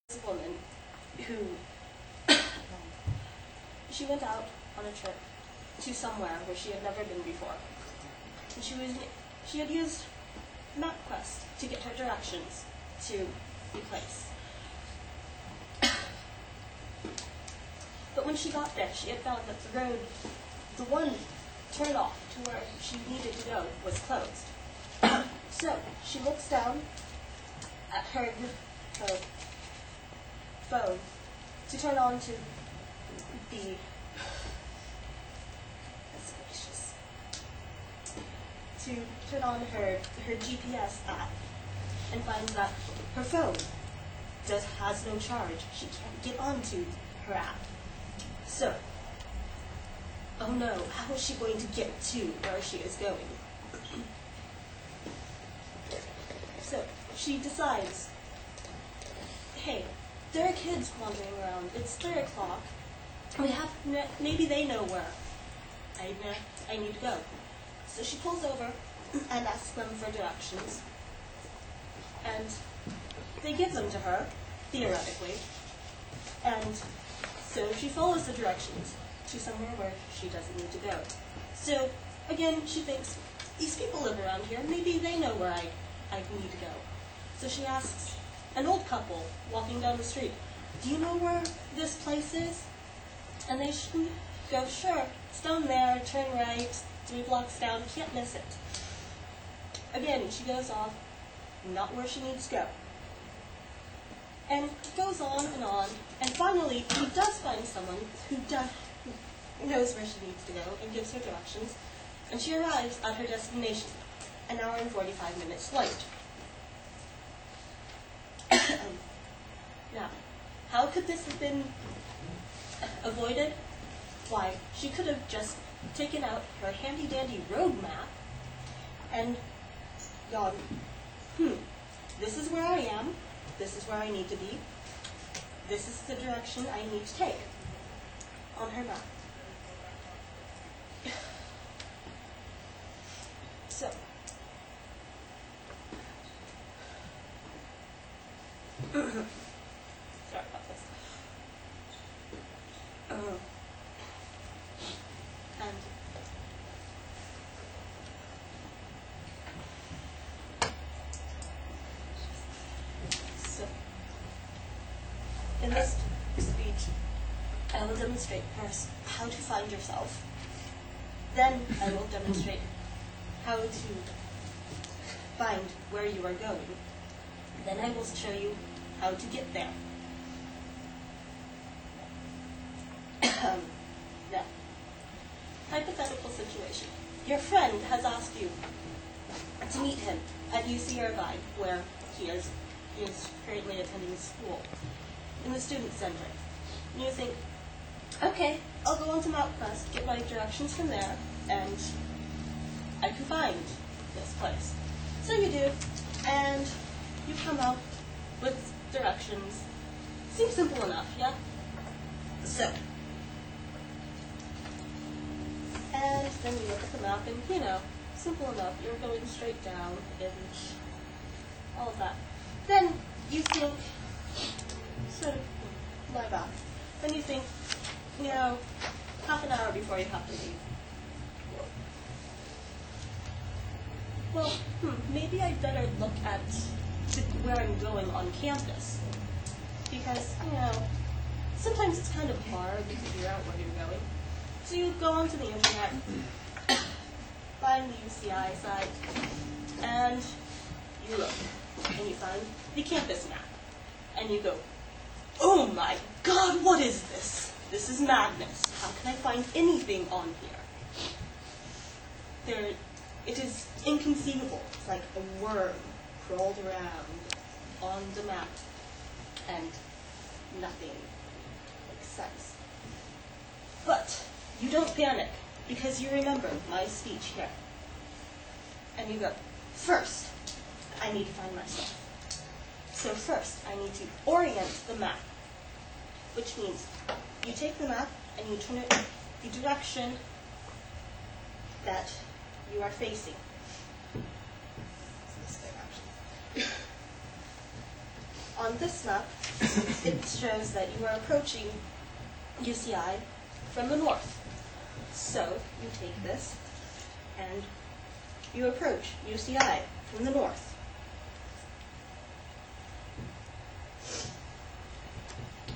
this woman who she went out on a trip to somewhere where she had never been before. And she had used MapQuest to get her directions to the place. But when she got there, she had found that the road, the one turn off to where she needed to go, was closed. So she looks down at her phone to turn on to the to turn on her GPS app and finds that her phone has no charge. She can't get onto her app. So, oh no, how is she going to get to where she is going? So, she decides, hey, there are kids wandering around. It's 3 o'clock. Maybe they know where I need to go. So she pulls over and asks them for directions. And they give them to her, theoretically. And so she follows the directions to somewhere where she doesn't need to go. So, again, she thinks, these people live around here. Maybe they know where I need to go. So she asks an old couple walking down the street, do you know where this place is? And they go, sure, it's down there, turn right, 3 blocks down, can't miss it. Again, she goes off, not where she needs to go. And it goes on, and finally, he does find someone who knows where she needs to go and gives her directions, and she arrives at her destination, an hour and 45 minutes late. Now, how could this have been avoided? Why, she could have just taken out her handy-dandy road map and gone, this is where I am, this is where I need to be, this is the direction I need to take on her map. So, sorry about this. And so, in this speech, I will demonstrate first how to find yourself. Then I will demonstrate how to find where you are going. Then I will show you how to get there. Now, hypothetical situation. Your friend has asked you to meet him at UC Irvine, where he is currently attending school, in the student center. And you think, okay, I'll go on to MapQuest, get my directions from there, and I can find this place. So you do, and you come up with directions. Seems simple enough, yeah? So, and then you look at the map and, simple enough. You're going straight down and all of that. Then you think, sort of, lie back. Then you think, half an hour before you have to leave. Well, maybe I'd better look at where I'm going on campus. Because, sometimes it's kind of hard to figure out where you're going. So you go onto the internet, find the UCI site, and you look, and you find the campus map. And you go, oh my God, what is this? This is madness. How can I find anything on here? It is inconceivable. It's like a worm crawled around on the map, and nothing makes sense. But you don't panic, because you remember my speech here. And you go, first, I need to find myself. So first, I need to orient the map, which means you take the map and you turn it the direction that you are facing. This thing, actually. On this map, it shows that you are approaching UCI from the north. So you take this and you approach UCI from the north.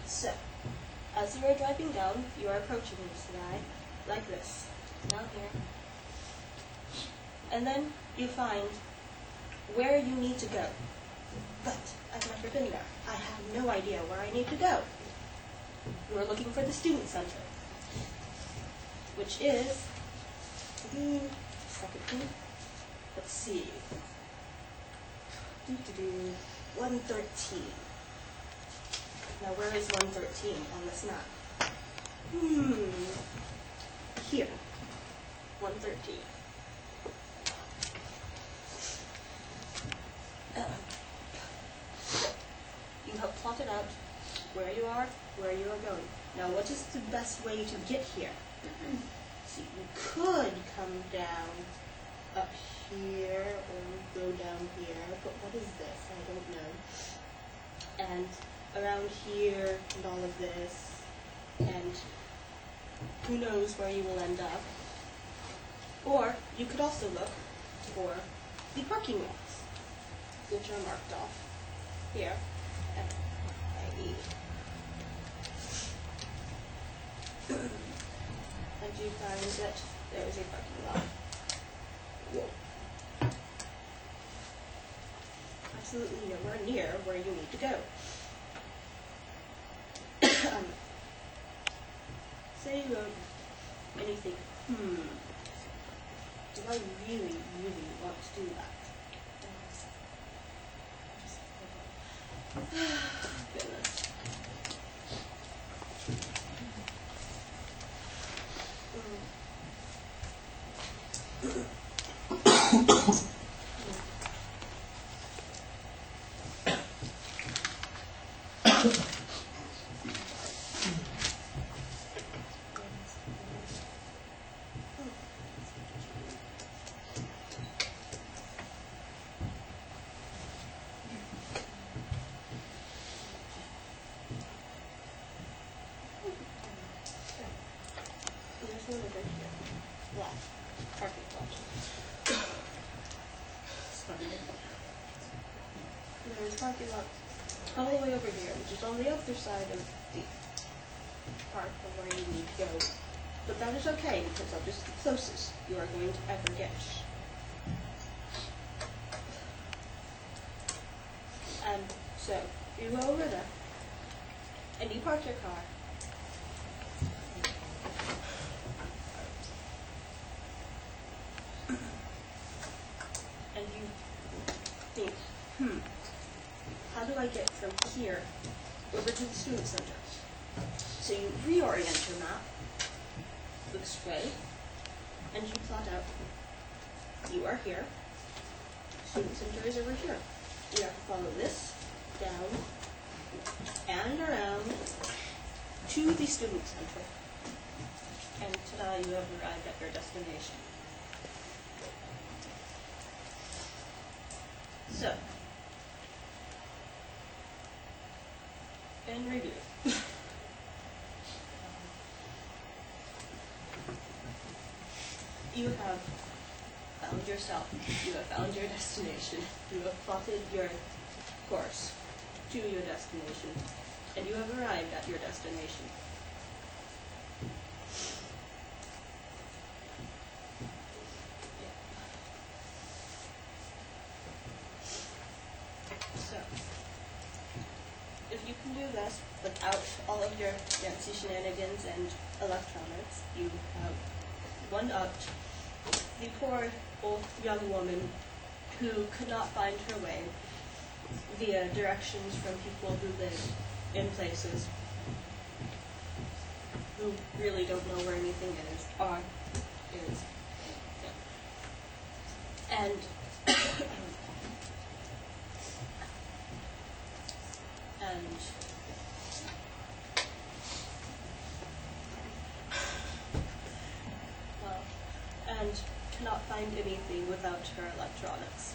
So, as you are driving down, you are approaching UCI like this, down here. And then you find where you need to go. But I've never been there. I have no idea where I need to go. You are looking for the student center, which is, let's see, 113. Now where is 113 on this map? Here, 113. You have plotted out where you are going. Now, what is the best way to get here? See, you could come down up here or go down here, but what is this? I don't know. And around here and all of this, and who knows where you will end up. Or you could also look for the parking lots, which are marked off here. F-I-E. And you find that there is a parking lot. Whoa. Absolutely nowhere near where you need to go. Say you go and you think, do I really, really want to do that? Goodness. There's one over here. Lot. Parking lot. There's a parking lot all the way over here, which is on the other side of the park of where you need to go. But that is okay, because that is the closest you are going to ever get. And so, you go over there, and you park your car. And you think, how do I get from here over to the student center? So you reorient your map this way, and you plot out, you are here, student center is over here. You have to follow this down and around to the student center. And ta-da, you have arrived at your destination. So, in review. You have found yourself, you have found your destination, you have plotted your course to your destination, and you have arrived at your destination. So, if you can do this without all of your fancy shenanigans and electronics, you have one-upped the poor old young woman who could not find her way via directions from people who live in places who really don't know where anything is, And and cannot find anything without her electronics.